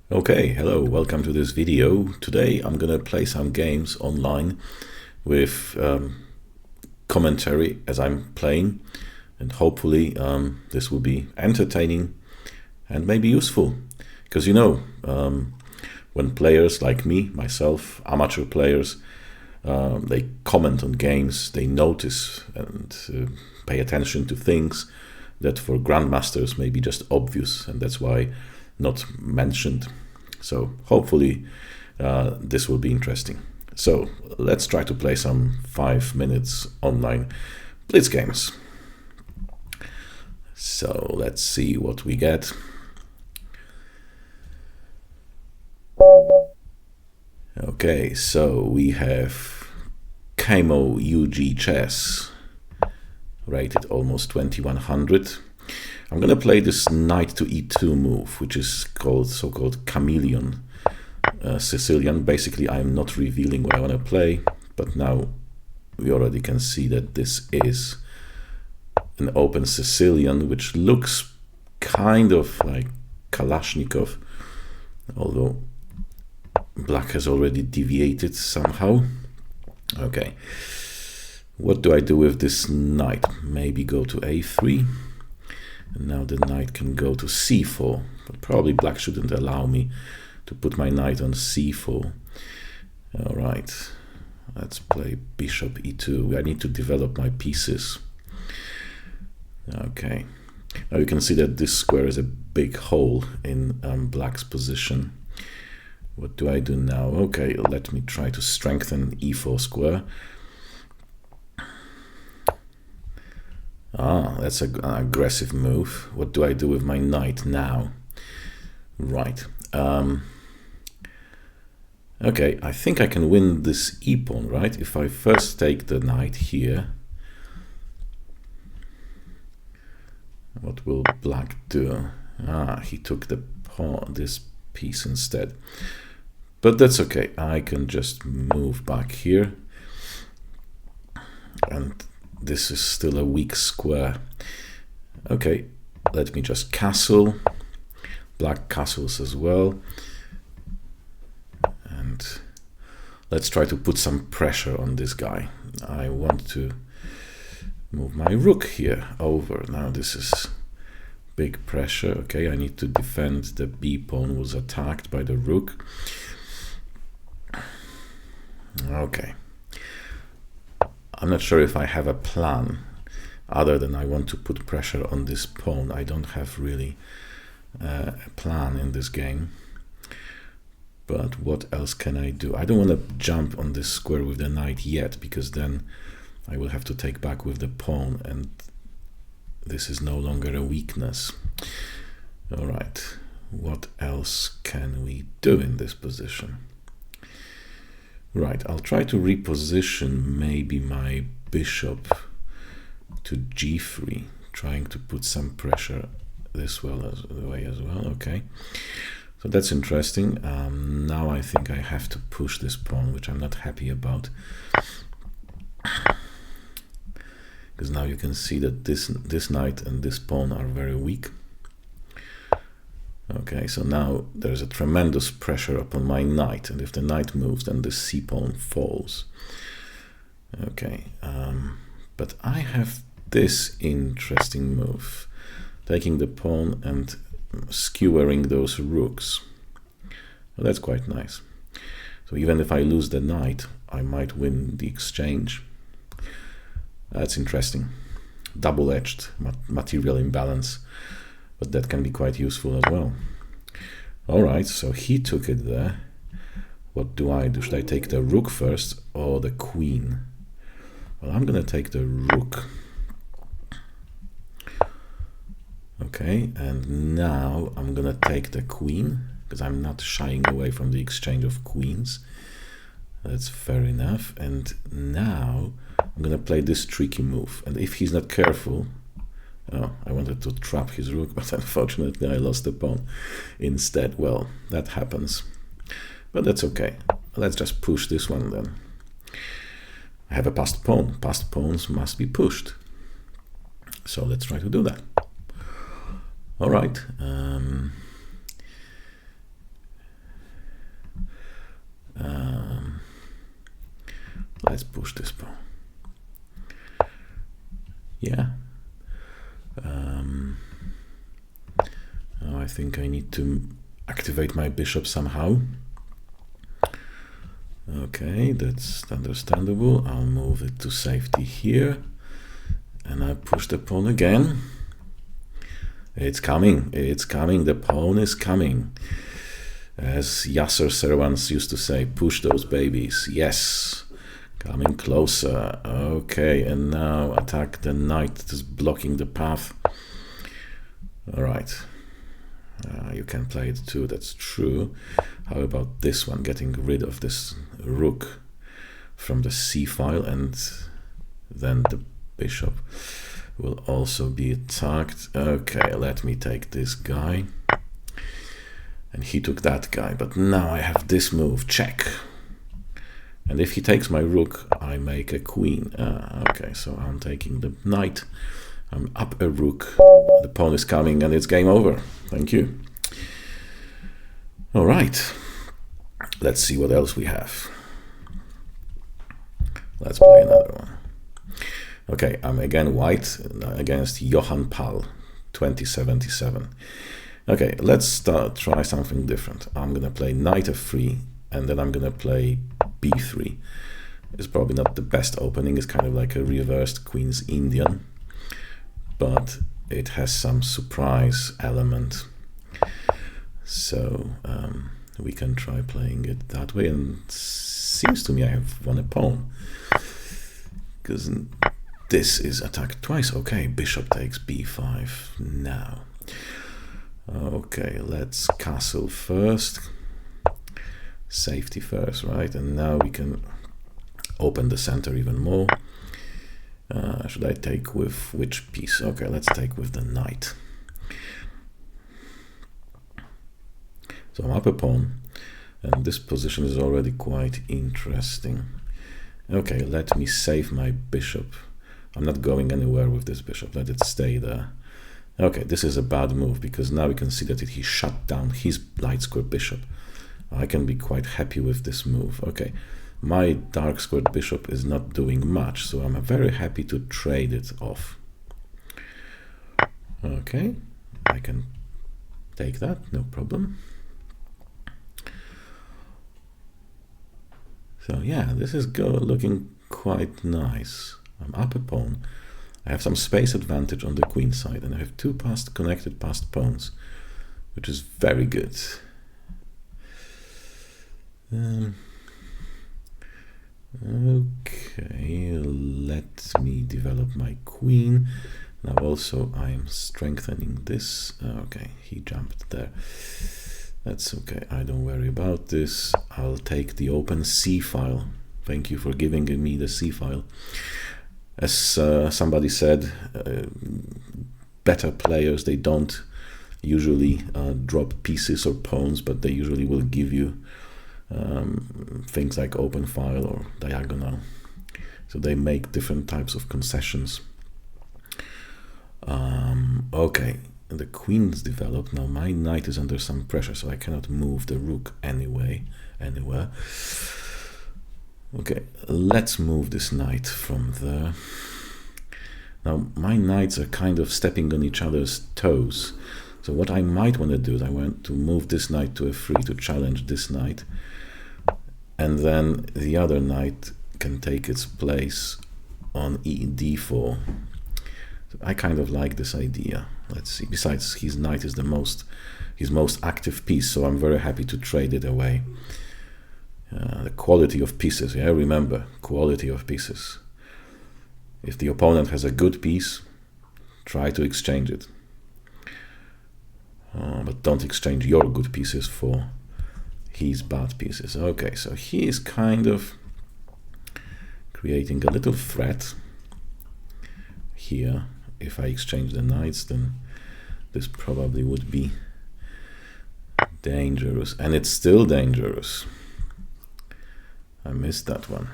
Okay, hello, welcome to this video. Today I'm gonna play some games online with commentary as I'm playing, and hopefully this will be entertaining and maybe useful. Because when players like me, myself, amateur players, they comment on games, they notice and pay attention to things that for grandmasters may be just obvious, and that's why not mentioned. So hopefully this will be interesting. So let's try to play some 5 minutes online blitz games. So let's see what we get. Okay, so we have Camo UG Chess, rated almost 2100. I'm gonna play this knight to e2 move, which is called so-called chameleon Sicilian. Basically, I'm not revealing what I want to play, but now we already can see that this is an open Sicilian, which looks kind of like Kalashnikov, although black has already deviated somehow. Okay, what do I do with this knight? Maybe go to a3. And now the knight can go to c4, but probably black shouldn't allow me to put my knight on c4. All right, let's play bishop e2. I need to develop my pieces. Okay, now you can see that this square is a big hole in black's position. What do I do now? Okay, let me try to strengthen e4 square. That's an aggressive move. What do I do with my knight now? Right. Okay, I think I can win this e-pawn, right? If I first take the knight here, what will black do? He took the pawn, this piece instead. But that's okay. I can just move back here. And this is still a weak square. Okay, let me just castle. Black castles as well. And let's try to put some pressure on this guy. I want to move my rook here over. Now this is big pressure. Okay, I need to defend. The b pawn was attacked by the rook. Okay. I'm not sure if I have a plan other than I want to put pressure on this pawn. I don't have really a plan in this game. But what else can I do? I don't want to jump on this square with the knight yet, because then I will have to take back with the pawn, and this is no longer a weakness. All right, what else can we do in this position? Right, I'll try to reposition maybe my bishop to g3, trying to put some pressure this way as well. Okay, so that's interesting. Now I think I have to push this pawn, which I'm not happy about, because now you can see that this knight and this pawn are very weak. Okay, so now there's a tremendous pressure upon my knight, and if the knight moves, then the c-pawn falls. Okay, but I have this interesting move, taking the pawn and skewering those rooks. Well, that's quite nice. So even if I lose the knight, I might win the exchange. That's interesting. Double-edged material imbalance. But that can be quite useful as well. All right, so he took it there. What do I do? Should I take the rook first or the queen? Well, I'm going to take the rook. Okay, and now I'm going to take the queen, because I'm not shying away from the exchange of queens. That's fair enough. And now I'm going to play this tricky move. And if he's not careful... Oh, I wanted to trap his rook, but unfortunately I lost the pawn instead. Well, that happens. But that's okay. Let's just push this one then. I have a passed pawn. Passed pawns must be pushed. So let's try to do that. All right. Let's push this pawn. Yeah. Now I think I need to activate my bishop somehow. Okay, that's understandable. I'll move it to safety here. And I push the pawn again. It's coming, the pawn is coming. As Yasser Serawans used to say, push those babies. Yes, coming closer. Okay, and now attack the knight that's blocking the path. All right, you can play it too, that's true. How about this one, getting rid of this rook from the c-file, and then the bishop will also be attacked. Okay, let me take this guy. And he took that guy, but now I have this move, check. And if he takes my rook, I make a queen. Okay, so I'm taking the knight. I'm up a rook. The pawn is coming and it's game over. Thank you. All right. Let's see what else we have. Let's play another one. Okay, I'm again white against Johan Pal, 2077. Okay, let's try something different. I'm gonna play knight f3, and then I'm gonna play b3. It's probably not the best opening. It's kind of like a reversed Queen's Indian, but it has some surprise element. So we can try playing it that way, and it seems to me I have won a pawn, because this is attacked twice. Okay, bishop takes b5 now. Okay, let's castle first. Safety first, right? And now we can open the center even more. Should I take with which piece? Okay, let's take with the knight. So I'm up a pawn, and this position is already quite interesting. Okay, let me save my bishop. I'm not going anywhere with this bishop. Let it stay there. Okay, this is a bad move, because now we can see that he shut down his light squared bishop. I can be quite happy with this move. Okay, my dark squared bishop is not doing much, so I'm very happy to trade it off. Okay, I can take that, no problem. So yeah, this is looking quite nice. I'm up a pawn. I have some space advantage on the queen side, and I have two connected passed pawns, which is very good. Okay, let me develop my queen. Now also I'm strengthening this. Okay, he jumped there. That's okay, I don't worry about this. I'll take the open c-file. Thank you for giving me the c-file. As somebody said, better players, they don't usually drop pieces or pawns, but they usually will give you things like open file or diagonal. So they make different types of concessions. Okay, the queen's developed. Now my knight is under some pressure, so I cannot move the rook anywhere. Okay, let's move this knight from there. Now my knights are kind of stepping on each other's toes. So what I might want to do is I want to move this knight to f3 to challenge this knight. And then the other knight can take its place on d4. So I kind of like this idea. Let's see. Besides, his knight is his most active piece, so I'm very happy to trade it away. The quality of pieces, yeah, remember, quality of pieces. If the opponent has a good piece, try to exchange it. But don't exchange your good pieces for his bad pieces. Okay, so he is kind of creating a little threat here. If I exchange the knights, then this probably would be dangerous, and it's still dangerous. I missed that one.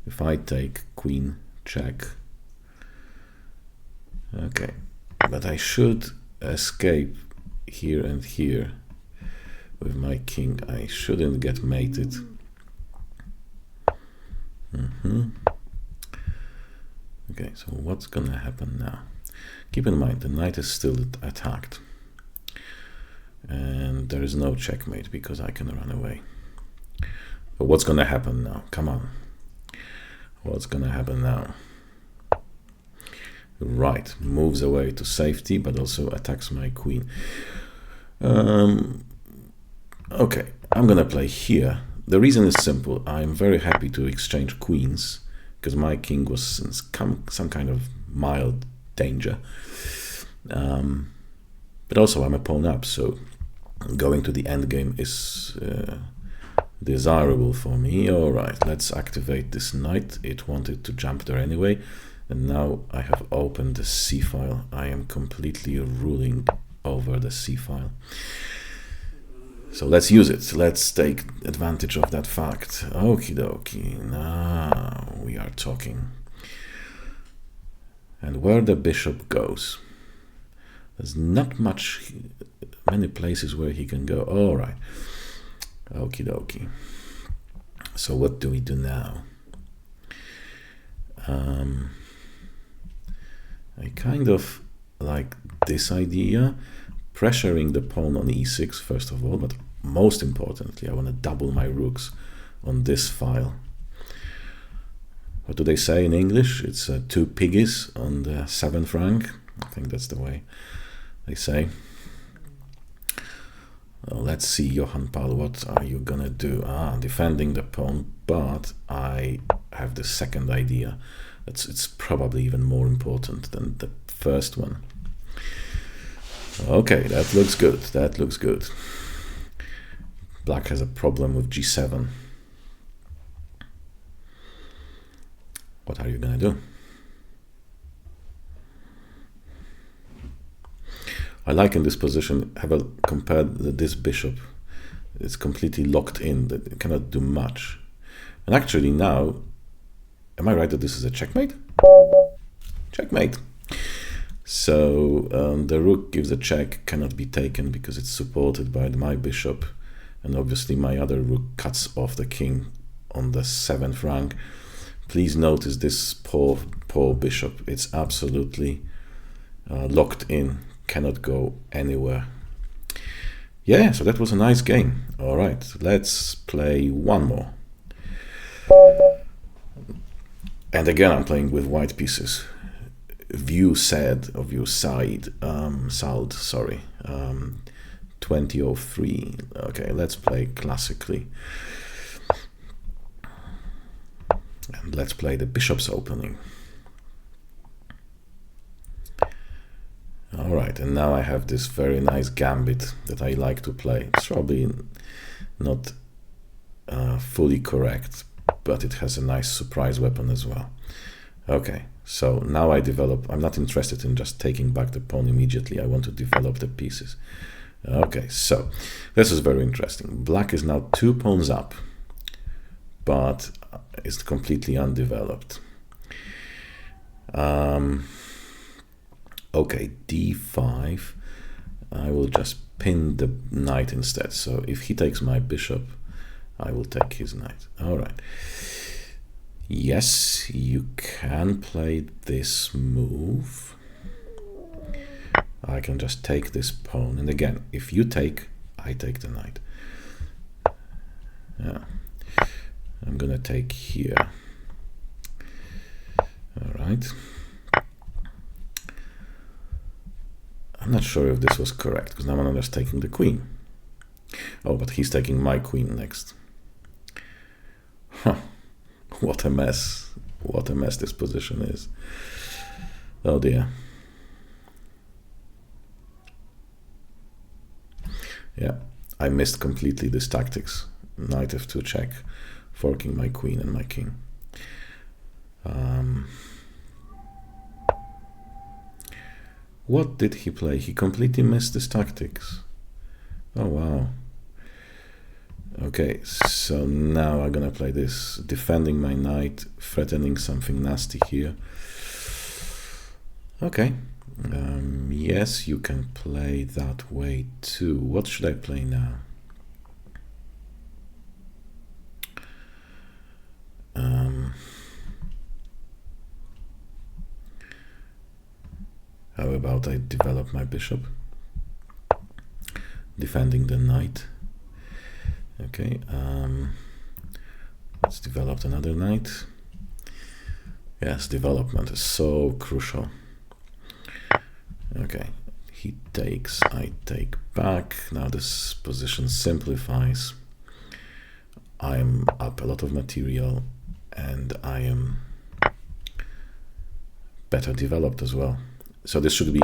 If I take queen check, okay, but I should escape here and here with my king. I shouldn't get mated. Okay, so what's gonna happen now? Keep in mind, the knight is still attacked. And there is no checkmate because I can run away. But what's gonna happen now? Come on. What's gonna happen now? Right, moves away to safety, but also attacks my queen. Okay, I'm gonna play here. The reason is simple. I'm very happy to exchange queens because my king was in some kind of mild danger. But also I'm a pawn up, so going to the endgame is desirable for me. All right, let's activate this knight. It wanted to jump there anyway. And now I have opened the c-file. I am completely ruling over the c-file. So let's use it. Let's take advantage of that fact. Okie dokie. Now we are talking. And where the bishop goes. There's not many places where he can go. All right. Okie dokie. So what do we do now? I kind of like this idea, pressuring the pawn on e6 first of all, but most importantly, I want to double my rooks on this file. What do they say in English? It's 2 piggies on the 7th rank. I think that's the way they say. Well, let's see, Johan Paul, what are you gonna do? Defending the pawn, but I have the second idea. It's probably even more important than the first one. Okay, that looks good. That looks good. Black has a problem with g7. What are you gonna do? I like in this position, have a compared this bishop. It's completely locked in, that it cannot do much. And actually now, am I right that this is a checkmate? Checkmate. So the rook gives a check, cannot be taken because it's supported by my bishop. And obviously my other rook cuts off the king on the 7th rank. Please notice this poor bishop. It's absolutely locked in, cannot go anywhere. Yeah, so that was a nice game. All right, let's play one more. And again, I'm playing with white pieces. View said, or view side, Sald, sorry, 2003. Okay, let's play classically. And let's play the bishop's opening. All right, and now I have this very nice gambit that I like to play. It's probably not fully correct, but it has a nice surprise weapon as well. Okay, so now I'm not interested in just taking back the pawn immediately. I want to develop the pieces. Okay, so this is very interesting. Black is now 2 pawns up, but it's completely undeveloped. Okay, d5. I will just pin the knight instead. So if he takes my bishop, I will take his knight. All right. Yes, you can play this move. I can just take this pawn. And again, if you take, I take the knight. Yeah. I'm gonna take here. All right. I'm not sure if this was correct because now I'm just taking the queen. Oh, but he's taking my queen next. Huh. What a mess. What a mess this position is. Oh dear. Yeah, I missed completely this tactics. Knight f2 check, forking my queen and my king. What did he play? He completely missed his tactics. Oh wow. Okay, so now I'm gonna play this, defending my knight, threatening something nasty here. Okay, yes, you can play that way too. What should I play now? How about I develop my bishop, defending the knight? Okay, let's develop another knight. Yes, development is so crucial. Okay, he takes, I take back. Now this position simplifies. I am up a lot of material and I am better developed as well. So this should be,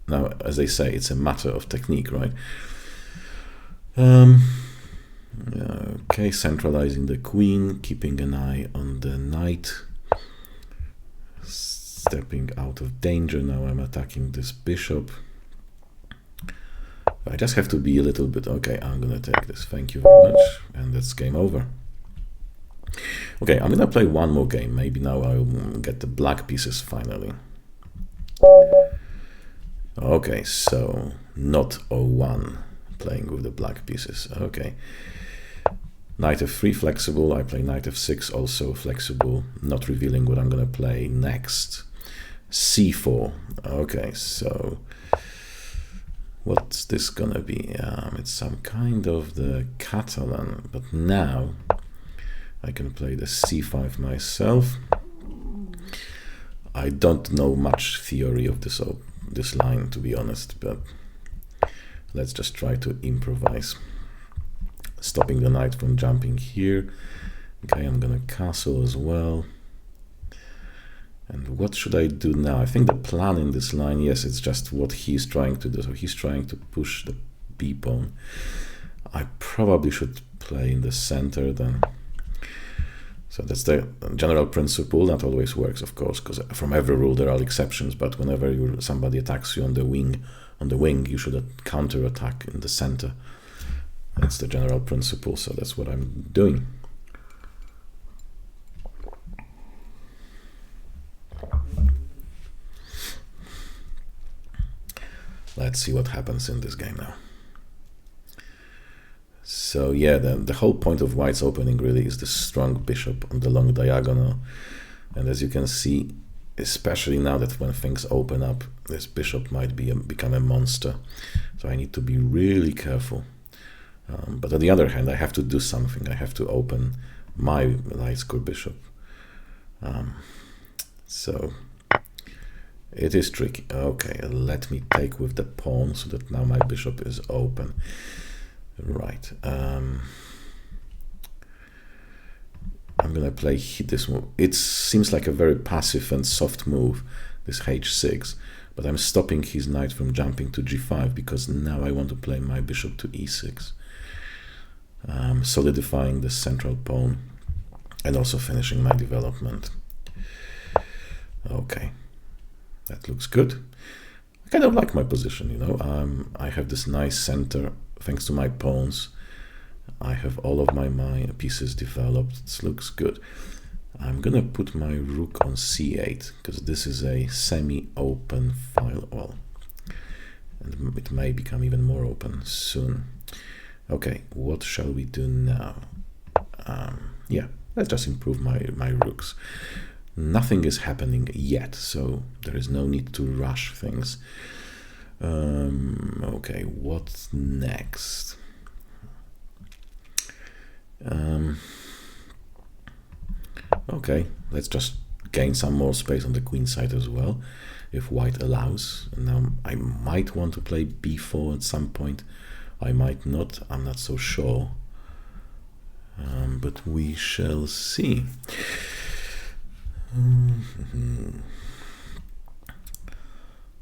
now as they say, it's a matter of technique, right? Okay, centralizing the queen, keeping an eye on the knight, stepping out of danger. Now I'm attacking this bishop. I just have to be a little bit, okay, I'm gonna take this, thank you very much, and that's game over. Okay, I'm gonna play one more game, maybe now I'll get the black pieces finally. Okay, so not 01, playing with the black pieces, okay. Knight f3 flexible, I play knight f6 also flexible, not revealing what I'm gonna play next. c4, okay, so what's this gonna be? It's some kind of the Catalan, but now I can play the c5 myself. I don't know much theory of this line, to be honest, but let's just try to improvise. Stopping the knight from jumping here. Okay, I'm gonna castle as well. And what should I do now? I think the plan in this line, yes, it's just what he's trying to do. So he's trying to push the b pawn. I probably should play in the center then. So that's the general principle. That always works, of course, because from every rule there are exceptions. But whenever somebody attacks you on the wing, you should counter-attack in the center. That's the general principle. So that's what I'm doing. Let's see what happens in this game now. So yeah, the whole point of white's opening really is the strong bishop on the long diagonal. And as you can see, especially now that when things open up, this bishop might become a monster. So I need to be really careful. But on the other hand, I have to do something. I have to open my light square bishop. So it is tricky. Okay, let me take with the pawn so that now my bishop is open. Right. I'm gonna play this move. It seems like a very passive and soft move, this h6, but I'm stopping his knight from jumping to g5 because now I want to play my bishop to e6, solidifying the central pawn and also finishing my development. Okay, that looks good. I kind of like my position, you know. I have this nice center thanks to my pawns. I have all of my pieces developed. This looks good. I'm gonna put my rook on c8 because this is a semi-open file. Well, and it may become even more open soon. Okay, what shall we do now? Yeah, let's just improve my rooks. Nothing is happening yet, so there is no need to rush things. Okay, what's next? Okay, let's just gain some more space on the queen side as well, if white allows. And now I might want to play b4 at some point. I might not, I'm not so sure. But we shall see.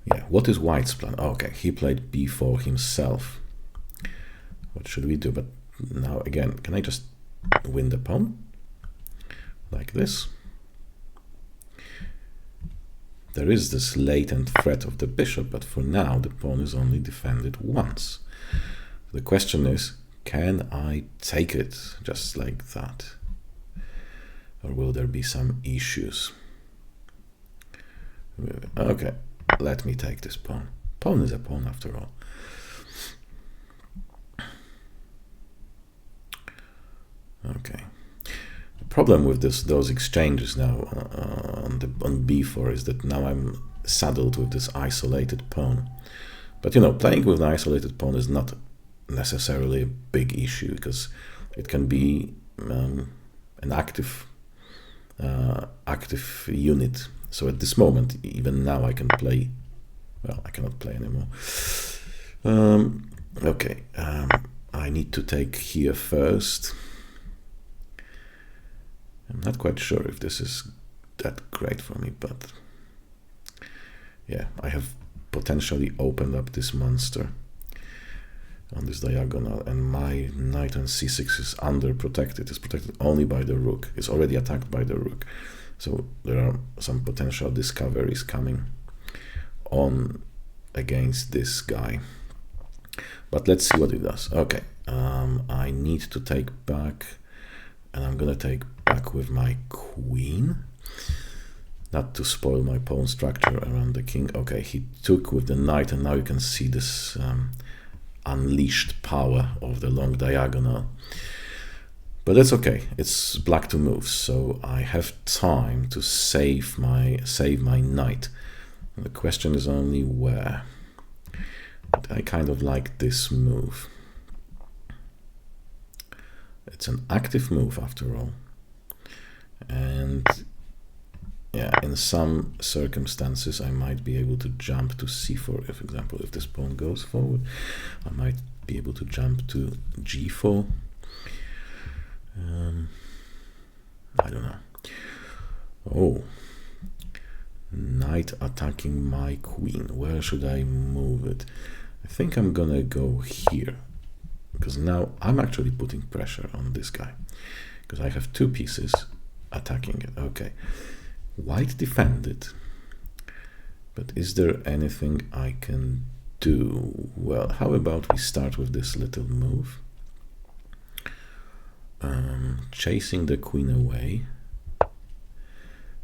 Yeah, what is white's plan? Okay, he played b4 himself. What should we do? But now again, can I just win the pawn? Like this. There is this latent threat of the bishop, but for now the pawn is only defended once. The question is, can I take it just like that? Or will there be some issues? Okay, let me take this pawn. Pawn is a pawn after all. Okay. The problem with those exchanges now on b4 is that now I'm saddled with this isolated pawn. But you know, playing with an isolated pawn is not necessarily a big issue, because it can be an active unit. So at this moment, even now, I can play. Well, I cannot play anymore. Okay, I need to take here first. I'm not quite sure if this is that great for me, but yeah, I have potentially opened up this monster on this diagonal, and my knight on c6 is underprotected. It's protected only by the rook. It's already attacked by the rook. So there are some potential discoveries coming on against this guy. But let's see what it does. Okay, I need to take back, and I'm gonna take back with my queen, not to spoil my pawn structure around the king. Okay, he took with the knight, and now you can see this unleashed power of the long diagonal. But that's okay. It's black to move, so I have time to save my knight. And the question is only where. But I kind of like this move. It's an active move after all. And yeah, in some circumstances I might be able to jump to c4. For example, if this pawn goes forward, I might be able to jump to g4. I don't know. Oh, knight attacking my queen. Where should I move it? I think I'm gonna go here, because now I'm actually putting pressure on this guy, because I have two pieces attacking it. Okay, white defended, but is there anything I can do? Well, how about we start with this little move, chasing the queen away.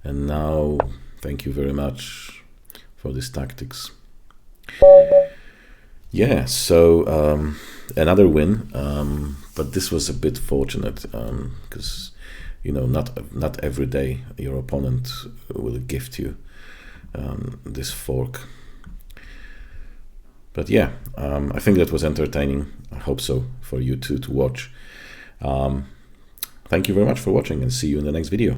And now, thank you very much for these tactics. Yeah, so another win, but this was a bit fortunate, because you know, not every day your opponent will gift you this fork. But yeah, I think that was entertaining. I hope so for you too to watch. Thank you very much for watching, and see you in the next video.